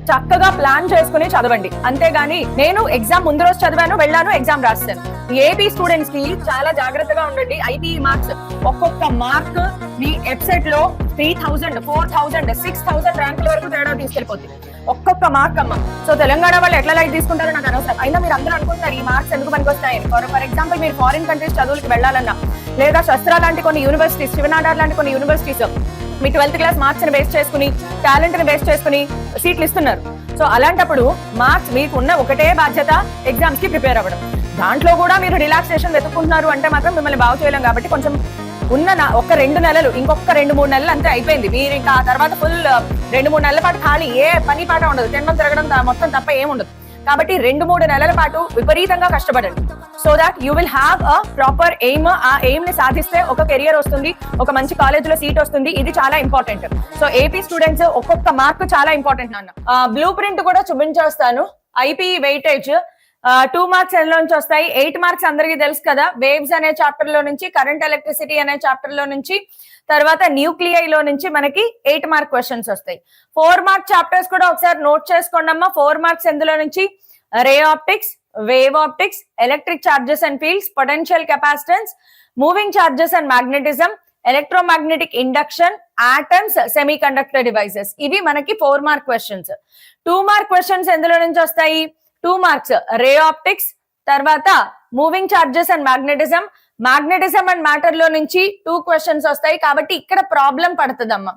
చక్కగా ప్లాన్ చేసుకుని చదవండి. అంతేగాని నేను ఎగ్జామ్ ముందు రోజు చదివాను, వెళ్ళాను, ఎగ్జామ్ రాస్తాను. ఏపీ స్టూడెంట్స్ కి చాలా జాగ్రత్తగా ఉండండి. ఐపీఈ మార్క్స్ ఒక్కొక్క మార్క్ మీ వెబ్సైట్ లో 3000, 4000, 6000 ర్యాంకుల వరకు తేడా తీసుకెళ్ళిపోతుంది ఒక్కొక్క మార్క్ అమ్మ. సో తెలంగాణ వాళ్ళు ఎట్లా లైట్ తీసుకుంటారో నాకు అనవసరం. అయినా మీరు అందరూ అనుకుంటారు ఈ మార్క్స్ ఎందుకు పనికొస్తాయని. ఫర్ ఎగ్జాంపుల్ మీరు ఫారిన్ కంట్రీస్ చదువులకు వెళ్ళాలన్నా, లేదా శస్త్ర లాంటి కొన్ని యూనివర్సిటీస్, శివనాడార్ లాంటి కొన్ని యూనివర్సిటీస్ మీ 12th క్లాస్ మార్క్స్ ని బేస్ చేసుకుని, టాలెంట్ ని బేస్ చేసుకుని సీట్లు ఇస్తున్నారు. సో అలాంటప్పుడు మార్క్స్ మీకు ఉన్న ఒకటే బాధ్యత, ఎగ్జామ్స్ కి ప్రిపేర్ అవ్వడం. దాంట్లో కూడా మీరు రిలాక్సేషన్ వెతుక్కుంటున్నారు అంటే మాత్రం మిమ్మల్ని బాగు చేయలేం. కాబట్టి కొంచెం ఉన్న ఒక 2 నెలలు, ఇంకొక 2-3 నెలలు అంతే అయిపోయింది. మీరు ఇంకా ఆ తర్వాత ఫుల్ 2-3 నెలల పాటు ఖాళీ, ఏ పని పాట ఉండదు, తినడం తిరగడం మొత్తం తప్ప ఏముండదు. కాబట్టి 2-3 నెలల పాటు విపరీతంగా కష్టపడండి. So that you will have a proper aim. ఆ ఎయిమ్ ని సాధిస్తే ఒక కెరియర్ వస్తుంది, ఒక మంచి కాలేజ్ లో సీట్ వస్తుంది. ఇది చాలా ఇంపార్టెంట్. సో ఏపీ స్టూడెంట్స్ ఒక్కొక్క మార్క్ చాలా ఇంపార్టెంట్ నాన్న. బ్లూ ప్రింట్ కూడా చూపించేస్తాను. ఐపీఈ వెయిటేజ్ 2 మార్క్స్ ఎందులోంచి వస్తాయి? 8 మార్క్స్ అందరికీ తెలుసు కదా. వేవ్స్ అనే చాప్టర్ లో నుంచి, కరెంట్ ఎలక్ట్రిసిటీ అనే చాప్టర్ లో నుంచి, తర్వాత న్యూక్లియై లో నుంచి మనకి 8 మార్క్ క్వశ్చన్స్ వస్తాయి. 4 మార్క్ చాప్టర్స్ కూడా ఒకసారి నోట్ చేసుకోండి అమ్మా. 4 మార్క్స్ ఎందులో నుంచి? Ray optics, wave optics, electric charges and fields, potential capacitance, moving charges and magnetism, electromagnetic induction, atoms, semi conductor devices. ఇవి మనకి 4 మార్క్ క్వశ్చన్స్. 2 మార్క్ క్వశ్చన్స్ ఎందులో నుంచి వస్తాయి? 2 మార్క్స్ రే ఆప్టిక్స్, తర్వాత moving charges and magnetism. Magnetism and matter లో నుంచి 2 questions వస్తాయి. కాబట్టి ఇక్కడ ప్రాబ్లం పడుతుందమ్మా.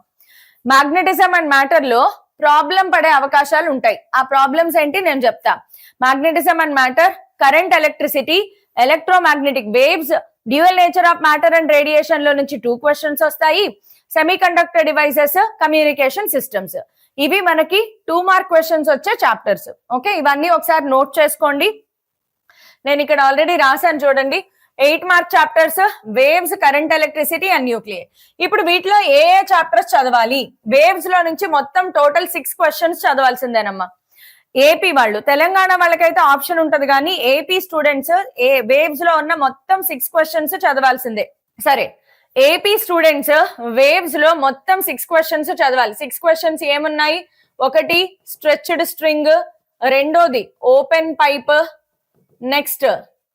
మ్యాగ్నెటిజం అండ్ మ్యాటర్ లో ప్రాబ్లం పడే అవకాశాలు ఉంటాయి. ఆ ప్రాబ్లమ్స్ ఏంటి నేను చెప్తా. Magnetism and matter, current electricity, electromagnetic waves, dual nature of matter and radiation లో నుంచి 2 క్వశ్చన్స్ వస్తాయి. Semi conductor devices, communication systems. ఇవి మనకి 2 మార్క్ క్వశ్చన్స్ వచ్చే చాప్టర్స్. ఓకే, ఇవన్నీ ఒకసారి నోట్ చేసుకోండి. నేను ఇక్కడ ఆల్రెడీ రాశాను చూడండి. 8 mark chapters waves, current electricity and nuclear. ఇప్పుడు వీటిలో ఏ చాప్టర్స్ చదవాలి? వేవ్స్ లో నుంచి మొత్తం టోటల్ 6 క్వశ్చన్స్ చదవాల్సిందేనమ్మా. ఏపీ వాళ్ళు, తెలంగాణ వాళ్ళకైతే ఆప్షన్ ఉంటది కానీ ఏపీ స్టూడెంట్స్ వేవ్స్ లో ఉన్న మొత్తం 6 క్వశ్చన్స్ చదవాల్సిందే. సరే, ఏపీ స్టూడెంట్స్ వేవ్స్ లో మొత్తం 6 క్వశ్చన్స్ చదవాలి. 6 క్వశ్చన్స్ ఏమున్నాయి? ఒకటి స్ట్రెచ్డ్ స్ట్రింగ్, రెండోది open pipe, next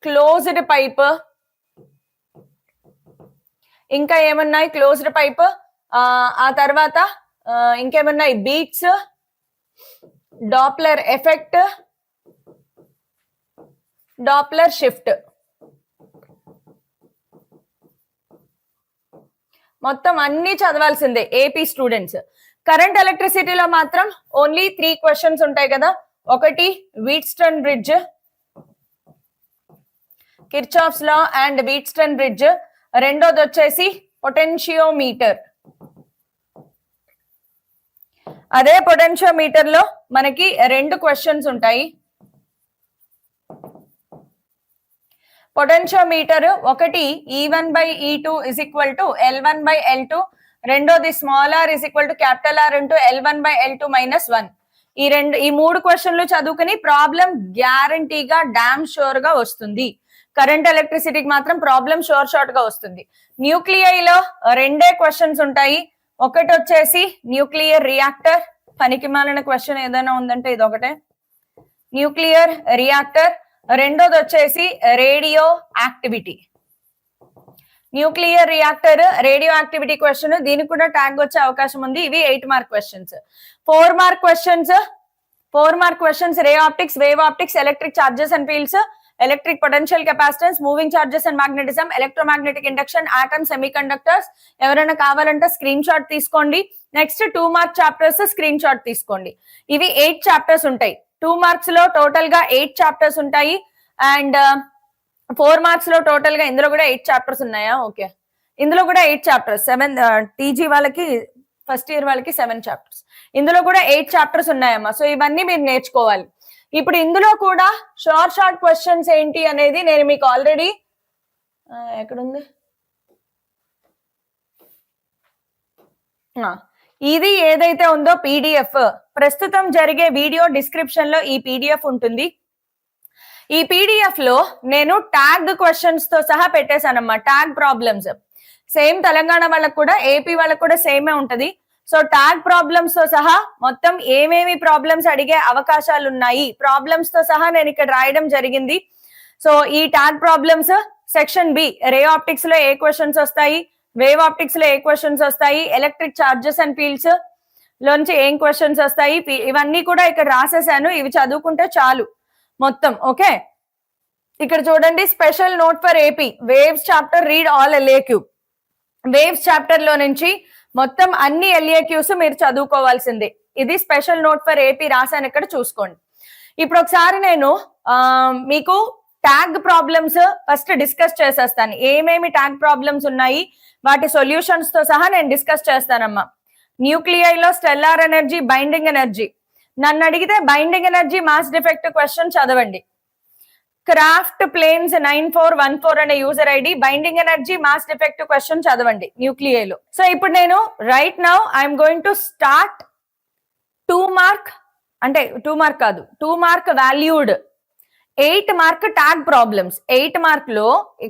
closed pipe, ఇంకా ఏమున్నాయి? క్లోజ్డ్ పైప్, ఆ తర్వాత ఇంకేమున్నాయి? Beats, Doppler effect, Doppler shift. మొత్తం అన్ని చదవాల్సిందే ఏపీ స్టూడెంట్స్. కరెంట్ ఎలక్ట్రిసిటీలో మాత్రం ఓన్లీ 3 క్వశ్చన్స్ ఉంటాయి కదా. ఒకటి Wheatstone bridge, Kirchhoff's law and Wheatstone bridge. రెండోది వచ్చేసి పొటెన్షియోమీటర్. అదే పొటెన్షియోమీటర్ లో మనకి 2 క్వశ్చన్స్ ఉంటాయి. పొటెన్షియోమీటర్ ఒకటి E1/E2 = L1/L2, రెండోది స్మాల్ r = R × L1/L2 - 1. ఈ 3 క్వశ్చన్లు చదువుకుని ప్రాబ్లం గ్యారంటీగా డామ్ షూర్ గా వస్తుంది. కరెంట్ ఎలక్ట్రిసిటీకి మాత్రం ప్రాబ్లం షార్ట్ గా వస్తుంది. న్యూక్లియైలో 2 క్వశ్చన్స్ ఉంటాయి. ఒకటి వచ్చేసి న్యూక్లియర్ రియాక్టర్. పనికి మాలిన క్వశ్చన్ ఏదైనా ఉందంటే ఇది ఒకటే, న్యూక్లియర్ రియాక్టర్. రెండోది వచ్చేసి radio activity. Nuclear reactor, radio activity question, దీనికి కూడా ట్యాగ్ వచ్చే అవకాశం ఉంది. ఇవి 8 mark questions. 4 mark questions ray optics, wave optics, electric charges and fields, electric potential capacitance, moving charges and magnetism, electromagnetic induction, atom, semi conductors. ఎవరైనా కావాలంటే screen shot తీసుకోండి. Next 2 mark chapters screen shot తీసుకోండి. ఇవి 8 chapters ఉంటాయి. 2 marks లో total గా 8 chapters ఉంటాయి. And 4 marks లో టోటల్ గా ఇందులో కూడా 8 చాప్టర్స్ ఉన్నాయా? ఓకే, ఇందులో కూడా 8 చాప్టర్స్. 7 టీజీ వాళ్ళకి, ఫస్ట్ ఇయర్ వాళ్ళకి 7 చాప్టర్స్. ఇందులో కూడా 8 చాప్టర్స్ ఉన్నాయమ్మా. సో ఇవన్నీ మీరు నేర్చుకోవాలి. ఇప్పుడు ఇందులో కూడా షార్ట్ క్వశ్చన్స్ ఏంటి అనేది నేను మీకు ఆల్రెడీ ఎక్కడుంది, ఇది ఏదైతే ఉందో పీడిఎఫ్, ప్రస్తుతం జరిగే వీడియో డిస్క్రిప్షన్ లో ఈ పీడిఎఫ్ ఉంటుంది. ఈ పీడిఎఫ్ లో నేను ట్యాగ్ క్వశ్చన్స్ తో సహా పెట్టేశానమ్మా. ట్యాగ్ ప్రాబ్లమ్స్ సేమ్ తెలంగాణ వాళ్ళకు కూడా, ఏపీ వాళ్ళకు కూడా సేమే ఉంటది. సో ట్యాగ్ ప్రాబ్లమ్స్ తో సహా మొత్తం ఏమేమి ప్రాబ్లమ్స్ అడిగే అవకాశాలు ఉన్నాయి, ప్రాబ్లమ్స్ తో సహా నేను ఇక్కడ రాయడం జరిగింది. సో ఈ tag problems section B, ray optics లో ఏ క్వశ్చన్స్ వస్తాయి, వేవ్ ఆప్టిక్స్ లో ఏ క్వశ్చన్స్ వస్తాయి, ఎలక్ట్రిక్ చార్జెస్ అండ్ ఫీల్డ్స్ లోంచి ఏం క్వశ్చన్స్ వస్తాయి, ఇవన్నీ కూడా ఇక్కడ రాసేసాను. ఇవి చదువుకుంటే చాలు మొత్తం. ఓకే, ఇక్కడ చూడండి, special note for AP waves chapter, read all LAQ. Waves chapter లో నుంచి మొత్తం అన్ని ఎల్ఏక్యూస్ మీరు చదువుకోవాల్సిందే. ఇది స్పెషల్ నోట్ ఫర్ ఏపీ రాశాను, ఇక్కడ చూసుకోండి. ఇప్పుడు ఒకసారి నేను మీకు ట్యాగ్ ప్రాబ్లమ్స్ ఫస్ట్ డిస్కస్ చేసేస్తాను. ఏమేమి ట్యాగ్ ప్రాబ్లమ్స్ ఉన్నాయి, వాటి సొల్యూషన్స్ తో సహా నేను డిస్కస్ చేస్తానమ్మా. న్యూక్లియైలో స్టెల్లార్ ఎనర్జీ, బైండింగ్ ఎనర్జీ. నన్ను అడిగితే binding energy mass defect question చదవండి. క్రాఫ్ట్ ప్లేన్స్ 9414 అనే user ID, binding energy mass defect question చదవండి న్యూక్లియైలో. సో ఇప్పుడు నేను right now I'm going to start 2 mark, అంటే 2 మార్క్ కాదు, 2 mark valued 8 mark tag problems. 8 mark లో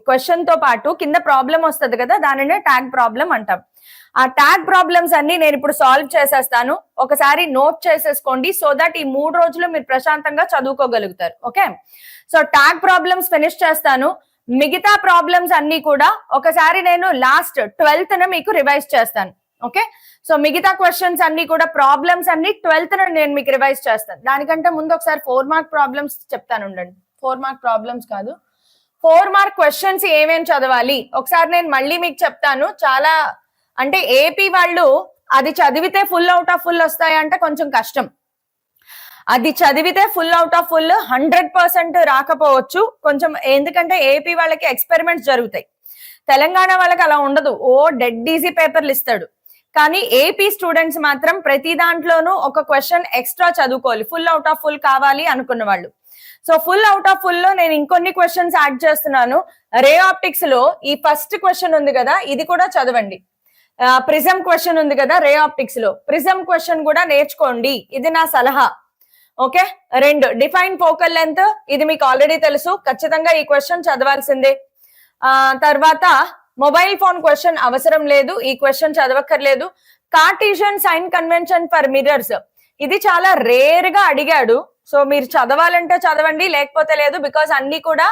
క్వశ్చన్ తో పాటు కింద ప్రాబ్లం వస్తుంది కదా, దానినే ట్యాగ్ ప్రాబ్లం అంటాం. ఆ ట్యాగ్ ప్రాబ్లమ్స్ అన్ని నేను ఇప్పుడు సాల్వ్ చేసేస్తాను, ఒకసారి నోట్ చేసేసుకోండి. సో దట్ ఈ 3 రోజులు మీరు ప్రశాంతంగా చదువుకోగలుగుతారు. Okay, so tag problems finish చేస్తాను. మిగతా ప్రాబ్లమ్స్ అన్ని కూడా ఒకసారి నేను లాస్ట్ 12th మీకు రివైజ్ చేస్తాను. ఓకే, సో మిగతా క్వశ్చన్స్ అన్ని కూడా, ప్రాబ్లమ్స్ అన్ని 12th నేను మీకు రివైజ్ చేస్తాను. దానికంటే ముందు ఒకసారి 4 మార్క్ ప్రాబ్లమ్స్ చెప్తాను, ఉండండి. 4 మార్క్ ప్రాబ్లమ్స్ కాదు, 4 మార్క్ క్వశ్చన్స్ ఏమేం చదవాలి ఒకసారి నేను మళ్ళీ మీకు చెప్తాను. చాలా అంటే ఏపీ వాళ్ళు అది చదివితే ఫుల్ అవుట్ ఆఫ్ ఫుల్ వస్తాయంటే కొంచెం కష్టం. అది చదివితే ఫుల్ అవుట్ ఆఫ్ ఫుల్ 100% రాకపోవచ్చు కొంచెం, ఎందుకంటే ఏపీ వాళ్ళకి ఎక్స్పెరిమెంట్స్ జరుగుతాయి. తెలంగాణ వాళ్ళకి అలా ఉండదు, ఓ డెడ్ ఈజీ పేపర్లు ఇస్తాడు. కానీ ఏపీ స్టూడెంట్స్ మాత్రం ప్రతి దాంట్లోనూ ఒక క్వశ్చన్ ఎక్స్ట్రా చదువుకోవాలి, ఫుల్ అవుట్ ఆఫ్ ఫుల్ కావాలి అనుకున్న వాళ్ళు. So full out of full లో నేను ఇంకొన్ని క్వశ్చన్స్ యాడ్ చేస్తున్నాను. రే ఆప్టిక్స్ లో ఈ ఫస్ట్ క్వశ్చన్ ఉంది కదా, ఇది కూడా చదవండి. ప్రిజం క్వశ్చన్ ఉంది కదా రే ఆప్టిక్స్ లో, ప్రిజం క్వశ్చన్ కూడా నేర్చుకోండి, ఇది నా సలహా. ఓకే, 2 డిఫైన్ ఫోకల్ లెంత్, ఇది మీకు ఆల్రెడీ తెలుసు, ఖచ్చితంగా ఈ క్వశ్చన్ చదవాల్సిందే. తర్వాత మొబైల్ ఫోన్ క్వశ్చన్ అవసరం లేదు, ఈ క్వశ్చన్ చదవక్కర్లేదు. Cartesian sign convention for mirrors, ఇది చాలా రేర్ గా అడిగాడు. సో మీరు చదవాలంటే చదవండి, లేకపోతే లేదు. బికాస్ అన్ని కూడా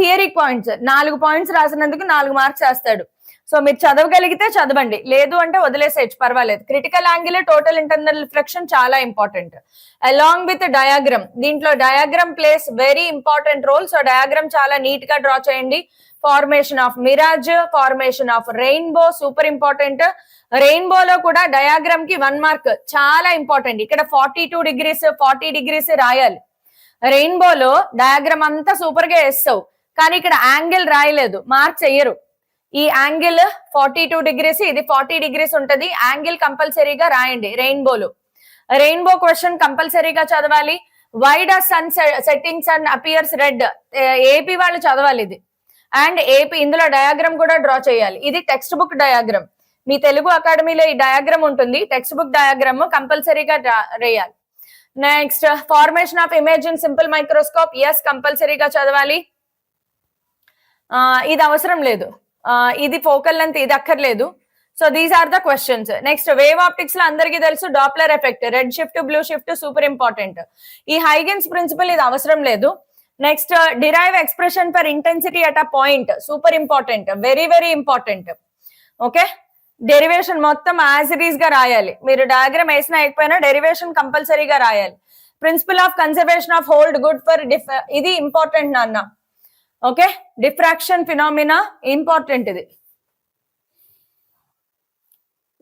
థియరీ పాయింట్స్, 4 పాయింట్స్ రాసినందుకు 4 మార్క్స్ వేస్తాడు. సో మీరు చదవగలిగితే చదవండి, లేదు అంటే వదిలేసేయచ్చు, పర్వాలేదు. Critical angle, total internal reflection చాలా ఇంపార్టెంట్, అలాంగ్ విత్ డయాగ్రామ్. దీంట్లో diagram plays very important role. So diagram చాలా నీట్ గా డ్రా చేయండి. Formation of mirage, formation of rainbow super important. రెయిన్బోలో కూడా డయాగ్రామ్ కి 1 మార్క్ చాలా ఇంపార్టెంట్. ఇక్కడ 42 degrees 40 degrees రాయాలి. రెయిన్బోలో డయాగ్రామ్ అంతా సూపర్ గా వేస్తావు, కానీ ఇక్కడ యాంగిల్ రాయలేదు, మార్క్స్ వేయరు. ఈ యాంగిల్ 42 degrees, ఇది 40 degrees ఉంటది. యాంగిల్ కంపల్సరీగా రాయండి రెయిన్బోలో. రెయిన్బో క్వశ్చన్ కంపల్సరీగా చదవాలి. Why does sun setting sun appears red, AP వాళ్ళు చదవాలి ఇది. అండ్ ఏపీ ఇందులో డయాగ్రామ్ కూడా డ్రా చేయాలి. ఇది టెక్స్ట్ బుక్ డయాగ్రామ్, మీ తెలుగు అకాడమీలో ఈ డయాగ్రామ్ ఉంటుంది, టెక్స్ట్ బుక్ డయాగ్రామ్ కంపల్సరీగా రాయాలి. Next formation of image in simple microscope, ఎస్ కంపల్సరీగా చదవాలి. ఇది అవసరం లేదు, ఇది ఫోకల్ లెంత్, ఇది అక్కర్లేదు. So these are the questions. Next wave optics లో అందరికీ తెలుసు Doppler effect, red shift blue shift super important. ఈ హైగెన్స్ ప్రిన్సిపల్ ఇది అవసరం లేదు. Next derive expression for intensity at a point, super important, very very important. Okay, derivation మొత్తం as it is గా రాయాలి. మీరు డయాగ్రామ్ వేసినా అయిపోయినా డెరివేషన్ కంపల్సరీగా రాయాలి. Principle of conservation of hold good for ఇది ఇంపార్టెంట్ నాన్న. ఓకే, డిఫ్రాక్షన్ ఫినామినా ఇంపార్టెంట్ ఇది.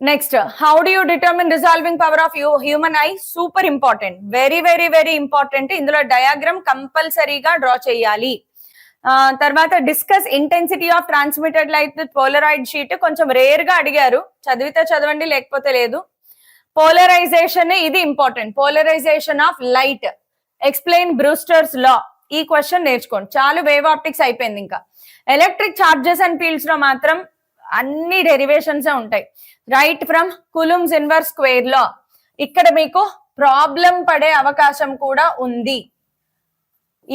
Next how do you determine resolving power of human eye, super important, very very very important. ఇందులో డయాగ్రామ్ కంపల్సరీగా draw చేయాలి. తర్వాత discuss intensity of transmitted light with Polaroid sheet, కొంచెం rare గా అడిగారు, చదివితే చదవండి లేకపోతే లేదు. పోలరైజేషన్ ఇది important, polarization of light, explain Brewster's law, ఈ క్వశ్చన్ నేర్చుకోండి చాలు. వేవ్ ఆప్టిక్స్ అయిపోయింది. ఇంకా ఎలక్ట్రిక్ చార్జెస్ అండ్ ఫీల్డ్స్ లో మాత్రం అన్ని డెరివేషన్స్ ఉంటాయి. Right from కులుమ్స్ inverse square law, ఇక్కడ మీకు ప్రాబ్లం పడే అవకాశం కూడా ఉంది.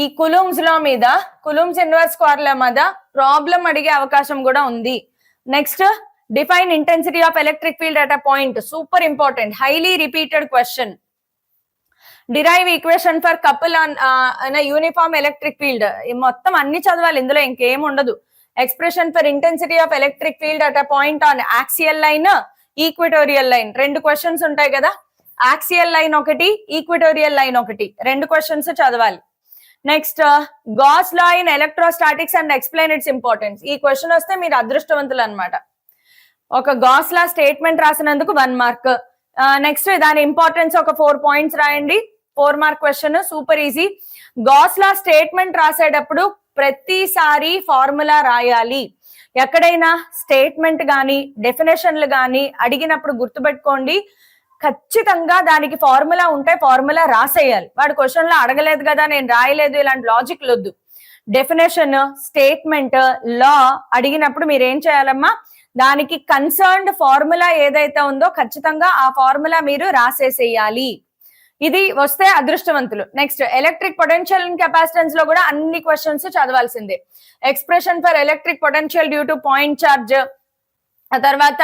ఈ కులుమ్స్ లా మీద, కులుమ్స్ ఇన్వర్స్ స్క్వేర్ లా మీద ప్రాబ్లం అడిగే అవకాశం కూడా ఉంది. Next define intensity of electric field at a point, super important, highly repeated question. Derive equation for couple on uniform electric field, మొత్తం అన్ని చదవాలి, ఇందులో ఇంకేం ఉండదు. Expression for intensity of electric field at a point on axial line, equatorial line, 2 questions ఉంటాయి కదా, axial line ఒకటి, equatorial line ఒకటి, 2 క్వశ్చన్స్ చదవాలి. Next gas law in electrostatics and explain its importance, ఈ క్వశ్చన్ వస్తే మీరు అదృష్టవంతులు అనమాట. ఒక గాస్ లా స్టేట్మెంట్ రాసినందుకు 1 మార్క్. నెక్స్ట్ దాని ఇంపార్టెన్స్ ఒక 4 పాయింట్స్ రాయండి, 4 mark question, super easy. Gauss law statement రాసేటప్పుడు ప్రతిసారి ఫార్ములా రాయాలి. ఎక్కడైనా స్టేట్మెంట్ గాని డెఫినేషన్లు గాని అడిగినప్పుడు గుర్తుపెట్టుకోండి, ఖచ్చితంగా దానికి ఫార్ములా ఉంటే ఫార్ములా రాసేయాలి. వాడు క్వశ్చన్ లో అడగలేదు కదా నేను రాయలేదు ఇలాంటి లాజిక్ వద్దు. డెఫినేషన్, స్టేట్మెంట్, లా అడిగినప్పుడు మీరు ఏం చేయాలమ్మా, దానికి కన్సర్న్డ్ ఫార్ములా ఏదైతే ఉందో ఖచ్చితంగా ఆ ఫార్ములా మీరు రాసేసేయాలి. ఇది వస్తే అదృష్టవంతులు. Next electric potential and capacitance లో కూడా అన్ని క్వశ్చన్స్ చదవాల్సిందే. Expression for electric potential due to point charge, ఆ తర్వాత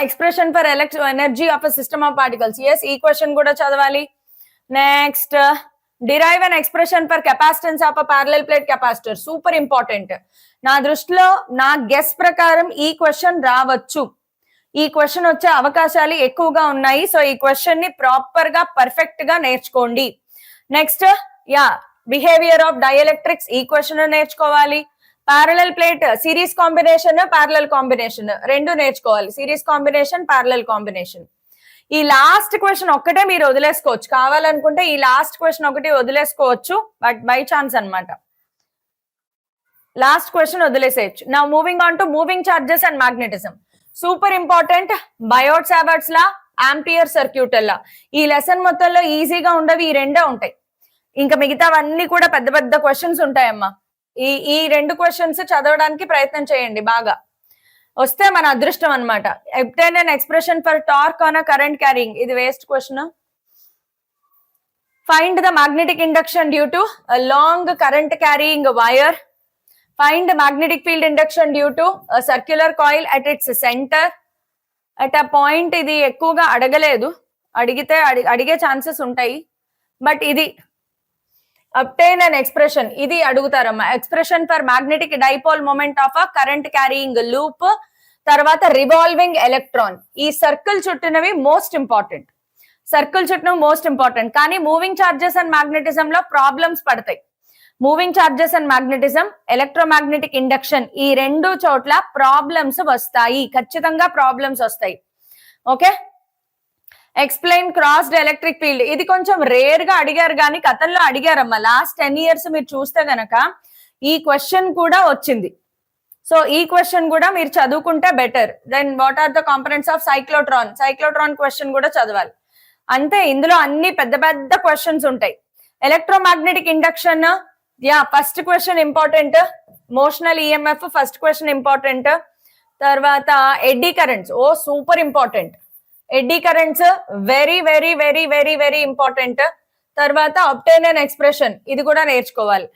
expression for energy of a system of particles, yes ఈ క్వశ్చన్ కూడా చదవాలి. Next derive and expression for capacitance of a parallel plate capacitor, super important. నా దృష్టిలో నా guess ప్రకారం ఈ క్వశ్చన్ రావచ్చు, ఈ క్వశ్చన్ వచ్చే అవకాశాలు ఎక్కువగా ఉన్నాయి. సో ఈ క్వశ్చన్ ని ప్రాపర్ గా పర్ఫెక్ట్ గా నేర్చుకోండి. నెక్స్ట్ బిహేవియర్ ఆఫ్ డైఎలక్ట్రిక్స్, ఈ క్వశ్చన్ నేర్చుకోవాలి. Parallel plate series combination, parallel combination 2 నేర్చుకోవాలి, సిరీస్ కాంబినేషన్, ప్యారలల్ కాంబినేషన్. ఈ లాస్ట్ క్వశ్చన్ ఒక్కటే మీరు వదిలేసుకోవచ్చు, కావాలనుకుంటే ఈ లాస్ట్ క్వశ్చన్ ఒకటి వదిలేసుకోవచ్చు, బట్ బై ఛాన్స్ అన్నమాట, లాస్ట్ క్వశ్చన్ వదిలేసేయచ్చు. నా moving on to moving charges and magnetism, super important. Biot Savart's law, Ampere circuit law, ఈ లెసన్ మొత్తంలో ఈజీగా ఉండవి ఈ 2 ఉంటాయి. ఇంకా మిగతావన్నీ కూడా పెద్ద పెద్ద క్వశ్చన్స్ ఉంటాయమ్మా. ఈ 2 క్వశ్చన్స్ చదవడానికి ప్రయత్నం చేయండి బాగా, వస్తే మన అదృష్టం అనమాట. obtain an expression for torque on a current carrying, ఇది waste question. Find the magnetic induction due to a long current carrying wire. Find magnetic field induction due to a circular coil at its center at a point. ఇది ఎక్కువగా అడగలేదు, అడిగితే అడిగే chances ఉంటాయి, but ఇది obtain an expression, ఇది అడుగుతారమ్మా. Expression for magnetic dipole moment of a current carrying loop, తర్వాత రివాల్వింగ్ ఎలక్ట్రాన్. ఈ సర్కిల్ చుట్టినవి మోస్ట్ ఇంపార్టెంట్, సర్కిల్ చుట్టినవి మోస్ట్ ఇంపార్టెంట్. కానీ మూవింగ్ చార్జెస్ అండ్ మ్యాగ్నెటిజం లో ప్రాబ్లమ్స్ పడతాయి. Moving charges and magnetism, electromagnetic induction, ఈ 2 చోట్ల ప్రాబ్లమ్స్ వస్తాయి, ఖచ్చితంగా ప్రాబ్లమ్స్ వస్తాయి. Okay, explain crossed electric field, ఇది కొంచెం రేర్ గా అడిగారు కానీ కథల్లో అడిగారమ్మా. లాస్ట్ 10 years మీరు చూస్తే గనక ఈ క్వశ్చన్ కూడా వచ్చింది. సో ఈ క్వశ్చన్ కూడా మీరు చదువుకుంటే better. Then what are the components of cyclotron, cyclotron question కూడా చదవాలి. అంతే, ఇందులో అన్ని పెద్ద పెద్ద క్వశ్చన్స్ ఉంటాయి. Electromagnetic induction, first question important. Motional EMF first question important. తర్వాత ఎడ్డీ కరెంట్స్, ఓ super important. Eddy currents very very very very very important. తర్వాత obtain an expression, ఇది కూడా నేర్చుకోవాలి.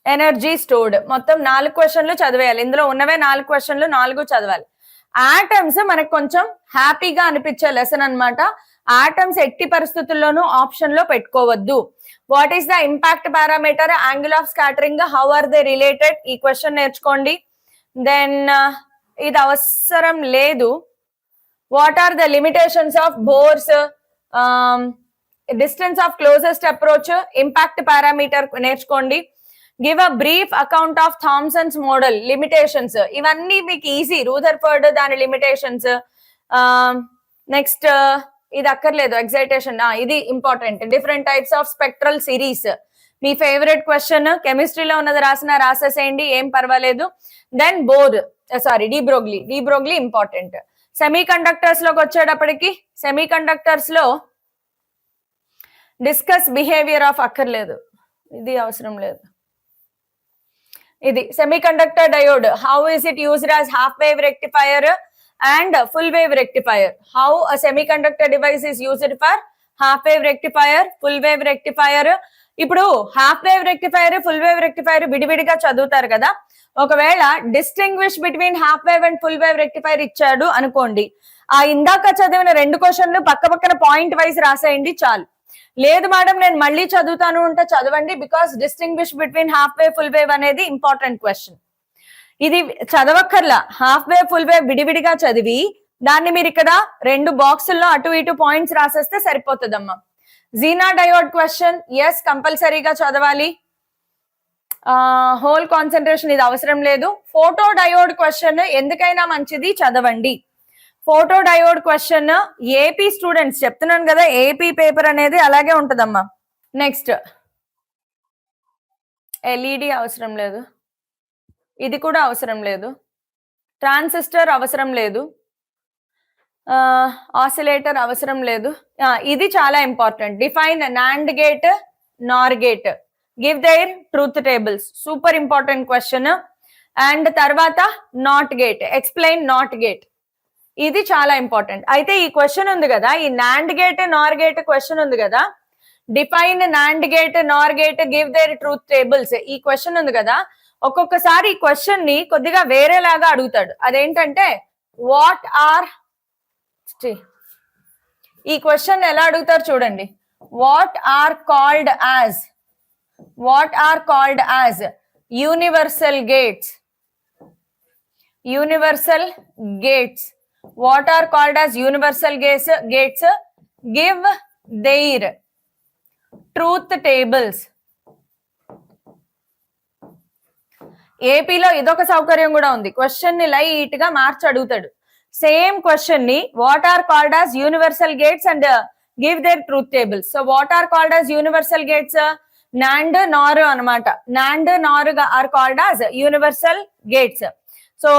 ఎనర్జీ స్టోర్డ్, మొత్తం 4 క్వశ్చన్లు చదివేయాలి. ఇందులో ఉన్నవే 4 క్వశ్చన్లు, 4 చదవాలి. ఆటమ్స్ మనకు కొంచెం హ్యాపీగా అనిపించే లెసన్ అన్నమాట. ఆటమ్స్ ఎట్టి పరిస్థితుల్లోనూ ఆప్షన్ లో పెట్టుకోవద్దు. What is the impact parameter, angle of scattering, how are they related, ఈ క్వశ్చన్ నేర్చుకోండి. దెన్ ఇది అవసరం లేదు. What are the limitations of Bohr's, distance of closest approach, impact parameter నేర్చుకోండి. Give a brief account of Thomson's model, limitations, ఇవన్నీ మీకు easy. Rutherford దాని limitations. Next ఇది అక్కర్లేదు, ఎక్సైటేషన్, ఇది important. Different types of spectral series, మీ favourite question, కెమిస్ట్రీలో ఉన్నది రాసేసేయండి, ఏం పర్వాలేదు. Then de Broglie important. Semi conductors లోకి వచ్చేటప్పటికి, సెమీ కండక్టర్స్ లో డిస్కస్ బిహేవియర్ ఆఫ్, అక్కర్లేదు, ఇది అవసరం లేదు. ఇది semi conductor diode, how is it used as half wave rectifier and full wave rectifier. How a semiconductor device is used for half wave rectifier, full wave rectifier. ఇప్పుడు half wave rectifier, full wave rectifier విడివిడిగా చదువుతారు కదా. ఒకవేళ distinguish between half wave and full wave rectifier ఇచ్చాడు అనుకోండి, ఆ ఇందాక చదివిన 2 క్వశ్చన్లు పక్క పక్కన పాయింట్ వైజ్ రాసేయండి చాలు. లేదు మేడం నేను మళ్ళీ చదువుతాను అంటే చదవండి, because distinguish between half wave full wave అనేది ఇంపార్టెంట్ క్వశ్చన్. ఇది చదవక్కర్లా, హాఫ్ వేవ్ ఫుల్ వేవ్ విడివిడిగా చదివి దాన్ని మీరు ఇక్కడ 2 బాక్సుల్లో అటు ఇటు పాయింట్స్ రాసేస్తే సరిపోతుందమ్మా. జీనా డయోడ్ క్వశ్చన్ ఎస్ కంపల్సరీగా చదవాలి. హోల్ కాన్సన్ట్రేషన్ ఇది అవసరం లేదు. ఫోటో డయోడ్ క్వశ్చన్ ఎందుకైనా మంచిది, చదవండి. Photo diode question AP students చెప్తున్నాను కదా, ఏపీ పేపర్ అనేది అలాగే ఉంటదమ్మా. నెక్స్ట్ ఎల్ఈడి అవసరం లేదు, ఇది కూడా అవసరం లేదు. ట్రాన్సిస్టర్ అవసరం లేదు, ఆసిలేటర్ అవసరం లేదు. ఇది చాలా important. Define NAND gate, NOR gate, give their truth tables, super important question. And తర్వాత NOT gate, explain NOT gate, ఇది చాలా ఇంపార్టెంట్. అయితే ఈ క్వశ్చన్ ఉంది కదా, ఈ NAND gate NOR gate question ఉంది కదా, define NAND gate NOR gate give their truth tables, ఈ క్వశ్చన్ ఉంది కదా, ఒక్కొక్కసారి ఈ క్వశ్చన్ ని కొద్దిగా వేరేలాగా అడుగుతాడు. అదేంటంటే వాట్ ఆర్, ఈ క్వశ్చన్ ఎలా అడుగుతారు చూడండి. What are called as universal gates, what are called as universal gates, give their truth tables. ఏపీలో ఇదొక సౌకర్యం కూడా ఉంది, క్వశ్చన్ ని లైట్ గా మార్చి అడుగుతాడు. సేమ్ క్వశ్చన్ ని what are called as universal gates and give their truth tables. So what are called as universal gates, NAND NOR అన్నమాట. NAND NOR are called as universal gates. So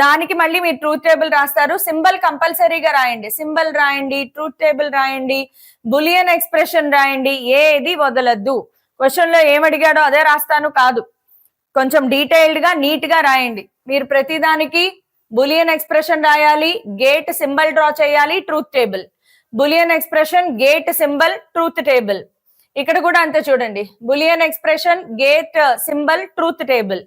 దానికి మళ్ళీ మీరు truth table రాస్తారు. Symbol కంపల్సరీగా రాయండి, symbol రాయండి, truth table రాయండి, bullion expression రాయండి, ఏది వదలద్దు. క్వశ్చన్ లో ఏమడిగాడో అదే రాస్తాను కాదు, కొంచెం డీటెయిల్డ్ గా నీట్ గా రాయండి. మీరు ప్రతిదానికి బులియన్ ఎక్స్ప్రెషన్ రాయాలి, గేట్ సింబల్ డ్రా చేయాలి, truth table, Boolean expression, gate symbol, truth table. ఇక్కడ కూడా అంతే చూడండి, Boolean expression, gate symbol, truth table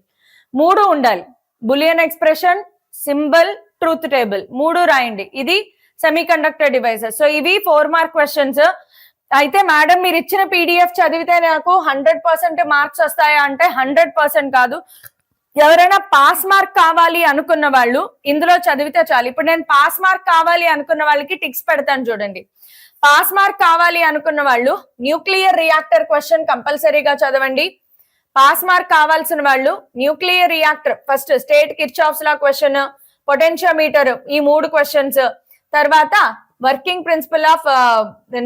3 ఉండాలి. Boolean expression, symbol, truth table 3 రాయండి. ఇది సెమీ కండక్టర్ డివైసెస్. సో ఇవి 4 మార్క్ క్వశ్చన్స్. అయితే మేడం మీరు ఇచ్చిన పీడిఎఫ్ చదివితే నాకు 100% మార్క్స్ వస్తాయా అంటే 100% కాదు. ఎవరైనా పాస్ మార్క్ కావాలి అనుకున్న వాళ్ళు ఇందులో చదివితే చాలు. ఇప్పుడు నేను పాస్ మార్క్ కావాలి అనుకున్న వాళ్ళకి టిక్స్ పెడతాను చూడండి. పాస్ మార్క్ కావాలి అనుకున్న వాళ్ళు న్యూక్లియర్ రియాక్టర్ క్వశ్చన్ కంపల్సరీగా చదవండి. పాస్ మార్క్ కావాల్సిన వాళ్ళు nuclear reactor first, state Kirchhoff's law question, potentiometer, ఈ 3 క్వశ్చన్స్, తర్వాత working principle of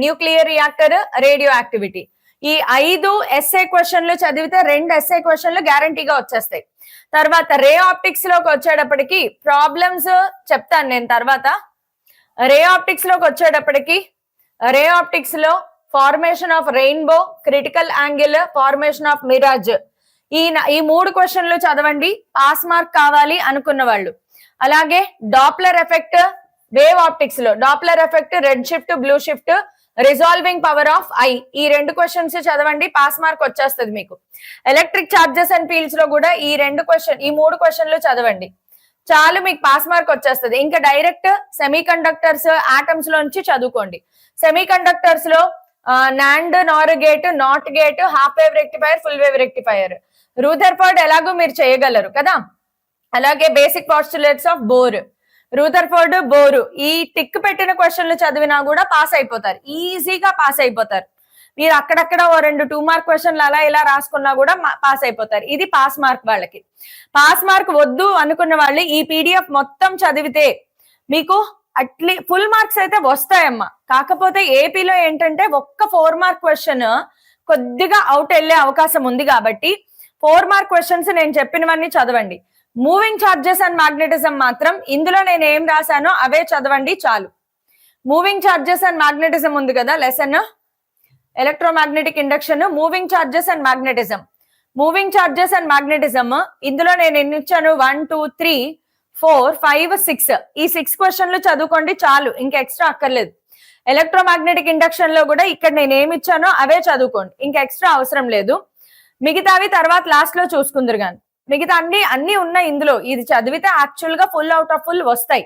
nuclear reactor, radioactivity, ఈ 5 ఎస్ఏ క్వశ్చన్లు చదివితే 2 ఎస్ఏ క్వశ్చన్లు గ్యారంటీగా వచ్చేస్తాయి. తర్వాత రే ఆప్టిక్స్ లోకి వచ్చేటప్పటికి ప్రాబ్లమ్స్ చెప్తాను నేను తర్వాత. రే ఆప్టిక్స్ లోకి వచ్చేటప్పటికి రే ఆప్టిక్స్ లో formation of rainbow, critical angle, formation of mirage, ఈ 3 క్వశ్చన్లు చదవండి పాస్ మార్క్ కావాలి అనుకున్న వాళ్ళు. అలాగే డాప్లర్ ఎఫెక్ట్ వేవ్ ఆప్టిక్స్ లో, Doppler effect, red shift, blue shift, resolving power of I, ఈ 2 క్వశ్చన్స్ చదవండి పాస్ మార్క్ వచ్చేస్తుంది మీకు. ఎలక్ట్రిక్ చార్జెస్ అండ్ ఫీల్డ్స్ లో కూడా ఈ 3 క్వశ్చన్లు చదవండి చాలు, మీకు పాస్ మార్క్ వచ్చేస్తుంది. ఇంకా డైరెక్ట్ సెమీ కండక్టర్స్, ఆటమ్స్ లోంచి చదువుకోండి. సెమీ కండక్టర్స్ లో NAND Nar gate, not gate, half wave rectifier, full wave rectifier, Rutherford ఎలాగో మీరు చేయగలరు కదా. అలాగే basic postulates of bore, Rutherford, bore, ఈ టిక్ పెట్టిన క్వశ్చన్లు చదివినా కూడా పాస్ అయిపోతారు, ఈజీగా పాస్ అయిపోతారు. మీరు అక్కడక్కడ 2 మార్క్ క్వశ్చన్లు అలా ఇలా రాసుకున్నా కూడా పాస్ అయిపోతారు. ఇది పాస్ మార్క్ వాళ్ళకి. పాస్ మార్క్ వద్దు అనుకున్న వాళ్ళు ఈ పీడిఎఫ్ మొత్తం చదివితే మీకు ఫుల్ మార్క్స్ అయితే వస్తాయమ్మా. కాకపోతే ఏపీలో ఏంటంటే ఒక్క 4 మార్క్ క్వశ్చన్ కొద్దిగా అవుట్ వెళ్లే అవకాశం ఉంది కాబట్టి 4 మార్క్ క్వశ్చన్స్ నేను చెప్పినవన్నీ చదవండి. మూవింగ్ చార్జెస్ అండ్ మ్యాగ్నెటిజం మాత్రం ఇందులో నేను ఏం రాశానో అవే చదవండి చాలు. మూవింగ్ చార్జెస్ అండ్ మ్యాగ్నెటిజం ఉంది కదా lesson, electromagnetic induction, moving charges and magnetism. Moving charges and magnetism ఇందులో నేను ఎన్ని ఇచ్చాను, 1 2 3 4 5 6, ఈ 6 క్వశ్చన్లు చదువుకోండి చాలు, ఇంకా ఎక్స్ట్రా అక్కర్లేదు. ఎలక్ట్రోమాగ్నెటిక్ ఇండక్షన్ లో కూడా ఇక్కడ నేను ఏమి ఇచ్చానో అవే చదువుకోండి, ఇంకా ఎక్స్ట్రా అవసరం లేదు. మిగతావి తర్వాత లాస్ట్ లో చూసుకుందరు కానీ. మిగతా అన్ని ఉన్నాయి ఇందులో. ఇది చదివితే యాక్చువల్ గా ఫుల్ అవుట్ ఆఫ్ ఫుల్ వస్తాయి.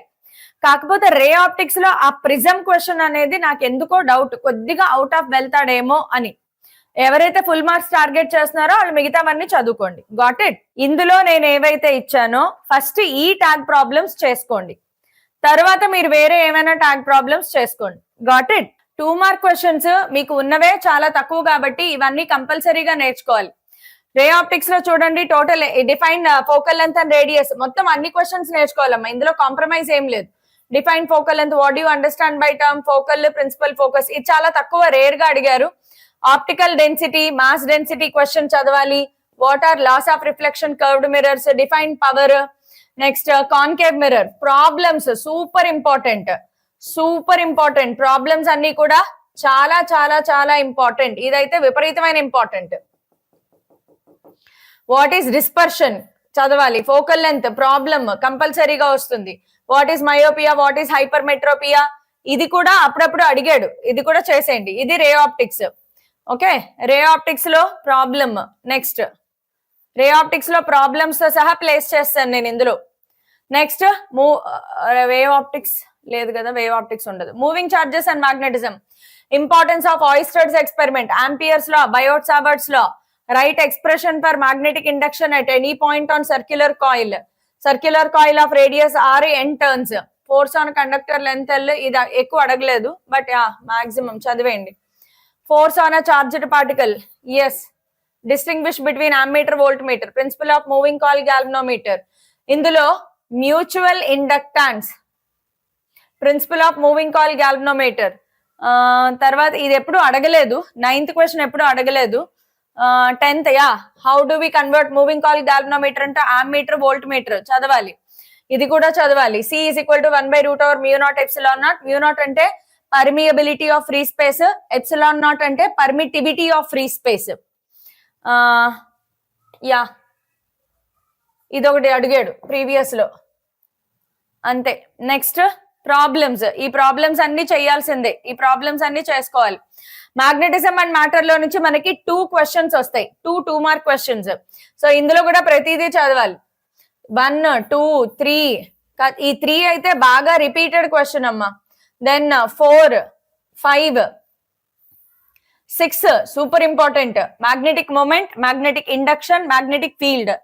కాకపోతే రే ఆప్టిక్స్ లో ఆ ప్రిజం క్వశ్చన్ అనేది నాకు ఎందుకో డౌట్, కొద్దిగా అవుట్ ఆఫ్ వెళ్తాడేమో అని. ఎవరైతే ఫుల్ మార్క్స్ టార్గెట్ చేస్తున్నారో వాళ్ళు మిగతావన్నీ చదువుకోండి. Got it. ఇందులో నేను ఏవైతే ఇచ్చానో ఫస్ట్ ఈ ట్యాగ్ ప్రాబ్లమ్స్ చేసుకోండి, తర్వాత మీరు వేరే ఏమైనా ట్యాగ్ ప్రాబ్లమ్స్ చేసుకోండి. Got it. 2 మార్క్ క్వశ్చన్స్ మీకు ఉన్నవే చాలా తక్కువ కాబట్టి ఇవన్నీ కంపల్సరీగా నేర్చుకోవాలి. రే ఆప్టిక్స్ లో చూడండి, total define focal length and radius మొత్తం అన్ని క్వశ్చన్స్ నేర్చుకోవాలమ్మా. ఇందులో కాంప్రమైజ్ ఏం లేదు. Define focal length, what you understand by term focal, principal focus, ఇది చాలా తక్కువ, రేర్ గా అడిగారు. Optical density, mass density question చదవాలి. What are laws of reflection, curved mirrors, define power, next concave mirror problems, super important, super important. Problems అన్ని కూడా చాలా చాలా చాలా ఇంపార్టెంట్. ఇదైతే విపరీతమైన ఇంపార్టెంట్. వాట్ ఈస్ డిస్పర్షన్ చదవాలి. ఫోకల్ లెంత్ ప్రాబ్లమ్ కంపల్సరీగా వస్తుంది. What is myopia, what is hypermetropia, ఇది కూడా అప్పుడప్పుడు అడిగాడు, ఇది కూడా చేసేయండి. ఇది రే ఆప్టిక్స్. ఓకే, రే ఆప్టిక్స్ లో ప్రాబ్లమ్. నెక్స్ట్ రే ఆప్టిక్స్ లో ప్రాబ్లమ్స్ తో సహా ప్లేస్ చేస్తాను నేను ఇందులో. నెక్స్ట్ వేవ్ ఆప్టిక్స్ లేదు కదా, వేవ్ ఆప్టిక్స్ ఉండదు. Moving charges and magnetism, importance of Oersted's experiment, Ampere's law, Biot Savart's law, write expression for magnetic induction at any point on circular coil of radius r n turns, force on conductor length L, ఇది ఎక్కువ అడగలేదు but maximum చదివేయండి. Force on a charged particle, yes. Distinguish between ammeter, voltmeter, principle of moving coil, galvanometer. ఇందులో mutual inductance, principle of moving coil, galvanometer. తర్వాత ఇది ఎప్పుడు అడగలేదు, 9th question ఎప్పుడు అడగలేదు. 10th how do we convert moving coil, galvanometer అంటే ammeter, voltmeter చదవాలి. ఇది కూడా చదవాలి. C is equal to 1/√μ0 epsilon naught. μ0 అంటే permeability of free space, epsilon naught అంటే పర్మిటివిటీ ఆఫ్ ఫ్రీ స్పేస్. ఇదొకటి అడిగాడు ప్రీవియస్ లో, అంతే. నెక్స్ట్ ప్రాబ్లమ్స్, ఈ ప్రాబ్లమ్స్ అన్ని చేయాల్సిందే, ఈ ప్రాబ్లమ్స్ అన్ని చేసుకోవాలి. మ్యాగ్నెటిజం అండ్ మ్యాటర్ లో నుంచి మనకి 2 క్వశ్చన్స్ వస్తాయి, 2 మార్క్ క్వశ్చన్స్. సో ఇందులో కూడా ప్రతిదీ చదవాలి. 1, 2, 3, ఈ 3 అయితే బాగా రిపీటెడ్ క్వశ్చన్ అమ్మా. Then 4, 5, 6 super important. Magnetic moment, magnetic induction, magnetic field.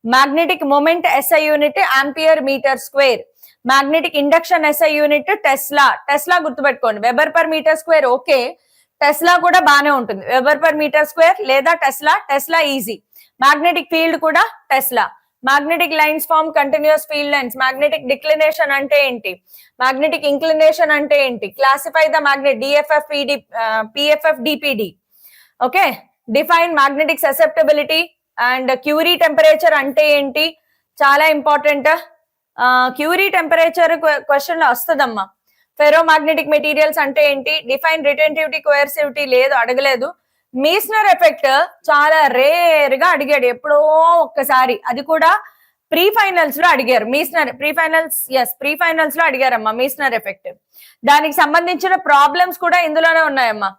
Magnetic moment SI unit ampere metre square. Magnetic induction SI unit tesla. Tesla గుర్తుపెట్టుకోండి, weber per metre square okay, tesla కూడా బానే ఉంటుంది. వెబర్ పర్ మీటర్ స్క్వేర్ లేదా tesla easy. Magnetic field కూడా tesla. Magnetic lines form continuous field lines. Magnetic declination అంటే ఏంటి, magnetic inclination అంటే ఏంటి, classify the magnet, PFF DPD. Okay, define magnetic susceptibility and Curie temperature అంటే ఏంటి, చాలా important. Curie temperature question లో వస్తుందమ్మా. ఫెరోమాగ్నెటిక్ మెటీరియల్స్ అంటే ఏంటి, డిఫైన్ రిటెంటివిటీ, కోయర్సివిటీ లేదు, అడగలేదు. మీస్నర్ ఎఫెక్ట్ చాలా రేర్ గా అడిగాడు, ఎప్పుడో ఒక్కసారి, అది కూడా ప్రీ ఫైనల్స్ లో అడిగారు. మీస్నర్ ప్రీ ఫైనల్స్ లో అడిగారమ్మా మీస్నర్ ఎఫెక్ట్. దానికి సంబంధించిన ప్రాబ్లమ్స్ కూడా ఇందులోనే ఉన్నాయమ్మా.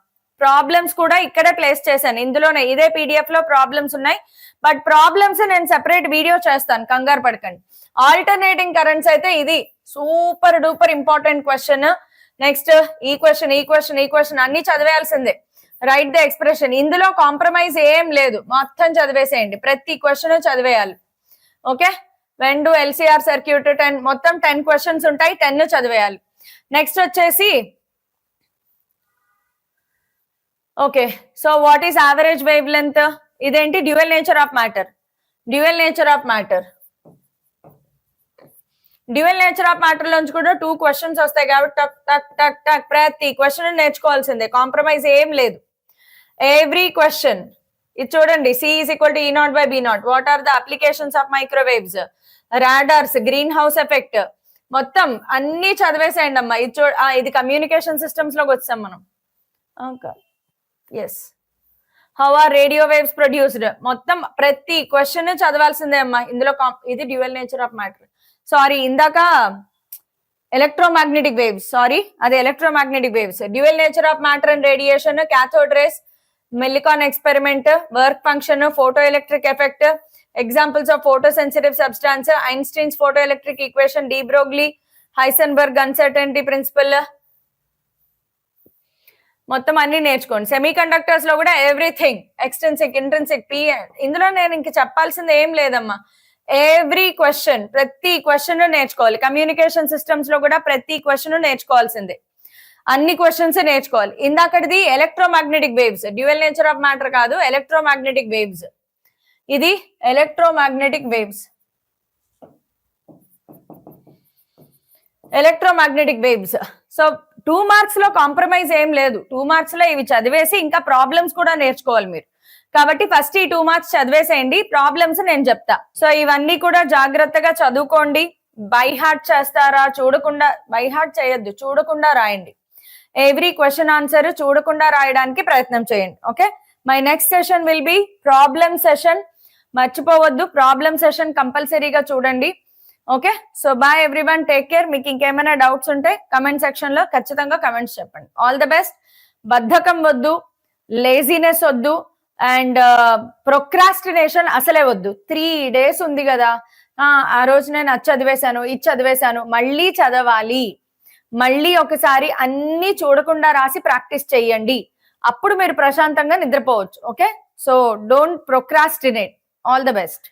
ప్రాబ్లమ్స్ కూడా ఇక్కడే ప్లేస్ చేశాను, ఇందులోనే ఇదే PDF లో ప్రాబ్లమ్స్ ఉన్నాయి. బట్ ప్రాబ్లమ్స్ నేను సెపరేట్ వీడియో చేస్తాను, కంగారు పడకండి. ఆల్టర్నేటింగ్ కరెంట్స్ అయితే ఇది super duper important question. Next ఈ క్వశ్చన్ అన్ని చదివేయాల్సిందే. రైట్ ద ఎక్స్ప్రెషన్, ఇందులో కాంప్రమైజ్ ఏం లేదు, మొత్తం చదివేసేయండి, ప్రతి క్వశ్చన్ చదివేయాలి. Okay, when do LCR circuit 10, మొత్తం 10 క్వశ్చన్స్ ఉంటాయి, 10 చదివేయాలి. నెక్స్ట్ వచ్చేసి okay, so what is average wavelength, ఇదేంటి dual nature of matter. Dual nature of matter లోంచి కూడా 2 క్వశ్చన్స్ వస్తాయి కాబట్టి టక్ టక్ టక్ టక్ ప్రతి క్వశ్చన్ నేర్చుకోవాల్సిందే, కాంప్రమైజ్ ఏం లేదు. ఎవ్రీ క్వశ్చన్ ఇది చూడండి. C is equal to E0/B0. What are the applications of microwaves, radars, greenhouse effect, మొత్తం అన్ని చదివేసేయండి అమ్మా. ఇది ఇది కమ్యూనికేషన్ సిస్టమ్స్ లోకి వచ్చాం మనం. Yes, how are radio waves produced, మొత్తం ప్రతి క్వశ్చన్ చదవాల్సిందే అమ్మా ఇందులో. ఇది dual nature of matter. Sorry, ఇందాక ఎలక్ట్రోమాగ్నెటిక్ వేవ్స్, సారీ అది electromagnetic waves. Dual nature of matter and radiation, cathode rays, Millikan experiment, work function, photoelectric effect, examples of photosensitive substance, Einstein's photoelectric equation, de Broglie, Heisenberg uncertainty principle, మొత్తం అన్ని నేర్చుకోండి. Semi conductors లో కూడా everything, extrinsic, intrinsic, P, ఇందులో నేను ఇంక చెప్పాల్సింది ఏం లేదమ్మా. ఎవ్రీ క్వశ్చన్, ప్రతి క్వశ్చన్ నేర్చుకోవాలి. కమ్యూనికేషన్ సిస్టమ్స్ లో కూడా ప్రతి క్వశ్చన్ నేర్చుకోవాల్సిందే, అన్ని క్వశ్చన్స్ నేర్చుకోవాలి. ఇందాకటిది electromagnetic waves, dual nature of matter కాదు, ఎలక్ట్రోమాగ్నెటిక్ వేవ్స్. ఇది electromagnetic waves, electromagnetic waves. So 2 marks లో కాంప్రమైజ్ ఏం లేదు. 2 మార్క్స్ లో ఇవి చదివేసి ఇంకా ప్రాబ్లమ్స్ కూడా నేర్చుకోవాలి మీరు. కాబట్టి ఫస్ట్ ఈ 2 మార్క్స్ చదివేసేయండి, ప్రాబ్లమ్స్ నేను చెప్తా. సో ఇవన్నీ కూడా జాగ్రత్తగా చదువుకోండి. బై హార్ట్ చేస్తారా? చూడకుండా, బై హార్ట్ చేయొద్దు, చూడకుండా రాయండి. ఎవ్రీ క్వశ్చన్ ఆన్సర్ చూడకుండా రాయడానికి ప్రయత్నం చేయండి. Okay, my next session will be problem session. మర్చిపోవద్దు, ప్రాబ్లమ్ సెషన్ కంపల్సరీగా చూడండి. Okay, so bye everyone, take care. మీకు ఇంకేమైనా డౌట్స్ ఉంటే కమెంట్ సెక్షన్ లో ఖచ్చితంగా కమెంట్స్ చెప్పండి. All the best. బద్ధకం వద్దు, లేజినెస్ వద్దు, అండ్ ప్రొక్రాస్టినేషన్ అసలే వద్దు. 3 days ఉంది కదా, ఆ రోజు నేను అది చదివేశాను, ఇది చదివేశాను, మళ్ళీ చదవాలి. మళ్ళీ ఒకసారి అన్ని చూడకుండా రాసి ప్రాక్టీస్ చెయ్యండి, అప్పుడు మీరు ప్రశాంతంగా నిద్రపోవచ్చు. Okay, so don't procrastinate. All the best.